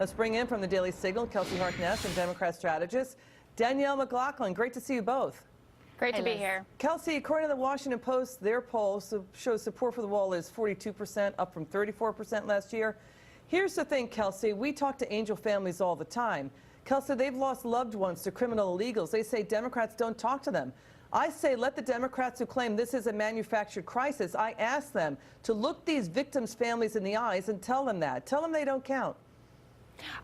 Let's bring in from the Daily Signal, Kelsey Harkness and Democrat strategist Danielle McLaughlin. Great to see you both. Great to be here. Kelsey, according to the Washington Post, their poll shows support for the wall is 42%, up from 34% last year. Here's the thing, Kelsey. We talk to angel families all the time. Kelsey, they've lost loved ones to criminal illegals. They say Democrats don't talk to them. I say let the Democrats who claim this is a manufactured crisis, I ask them to look these victims' families in the eyes and tell them that. Tell them they don't count.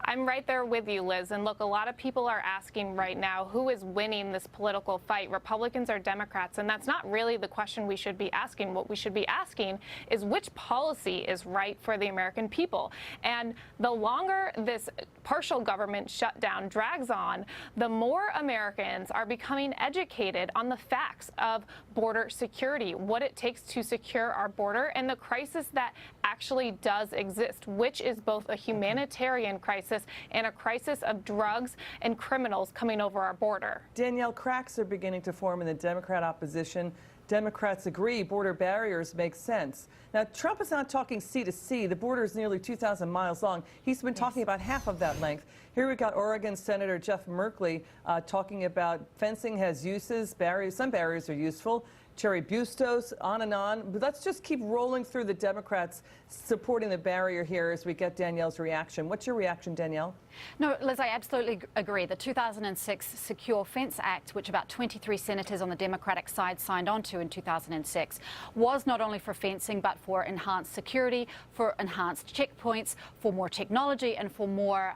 I'm right there with you, Liz. And look, a lot of people are asking right now who is winning this political fight, Republicans or Democrats. And that's not really the question we should be asking. What we should be asking is which policy is right for the American people. And the longer this partial government shutdown drags on, the more Americans are becoming educated on the facts of border security, what it takes to secure our border, and the crisis that actually does exist, which is both a humanitarian crisis and a crisis of drugs and criminals coming over our border. Danielle, cracks are beginning to form in the Democrat opposition. Democrats agree border barriers make sense. Now, Trump is not talking sea to sea. The border is nearly 2,000 miles long. He's been talking about half of that length. Here we got Oregon Senator Jeff Merkley talking about fencing has uses, barriers. Some barriers are useful. Cherry Bustos, on and on. But let's just keep rolling through the Democrats supporting the barrier here as we get Danielle's reaction. What's your reaction, Danielle? No, Liz, I absolutely agree. The 2006 Secure Fence Act, which about 23 senators on the Democratic side signed on to in 2006, was not only for fencing but for enhanced security, for enhanced checkpoints, for more technology, and for more,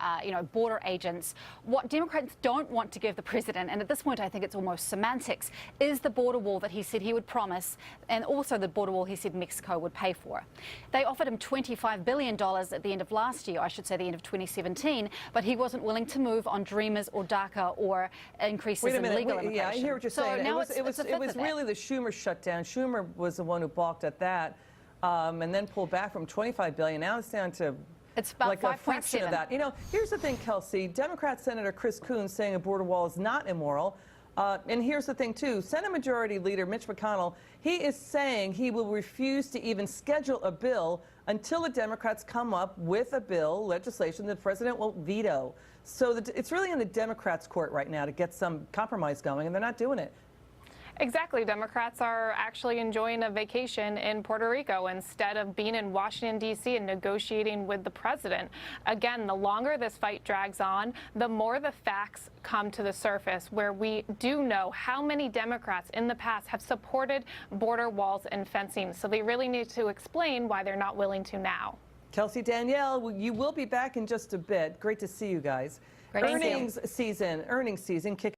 border agents. What Democrats don't want to give the president, and at this point I think it's almost semantics, is the border wall that he said he would promise, and also the border wall he said Mexico would pay for. They offered him $25 billion at the end of last year, I should say the end of 2017, but he wasn't willing to move on Dreamers or DACA or increases in legal immigration. Yeah, I hear what you're saying. Now it was really the Schumer shutdown. Schumer was the one who balked at that and then pulled back from $25 billion. Now it's down to about like a fraction of that. You know, here's the thing, Kelsey. Democrat Senator Chris Coons saying a border wall is not immoral. And here's the thing, too. Senate Majority Leader Mitch McConnell, he is saying he will refuse to even schedule a bill until the Democrats come up with a bill, legislation the president won't veto. So it's really in the Democrats' court right now to get some compromise going, and they're not doing it. Exactly. Democrats are actually enjoying a vacation in Puerto Rico instead of being in Washington, D.C. and negotiating with the president. Again, the longer this fight drags on, the more the facts come to the surface, where we do know how many Democrats in the past have supported border walls and fencing. So they really need to explain why they're not willing to now. Kelsey, Danielle, you will be back in just a bit. Great to see you guys. Earnings season kicking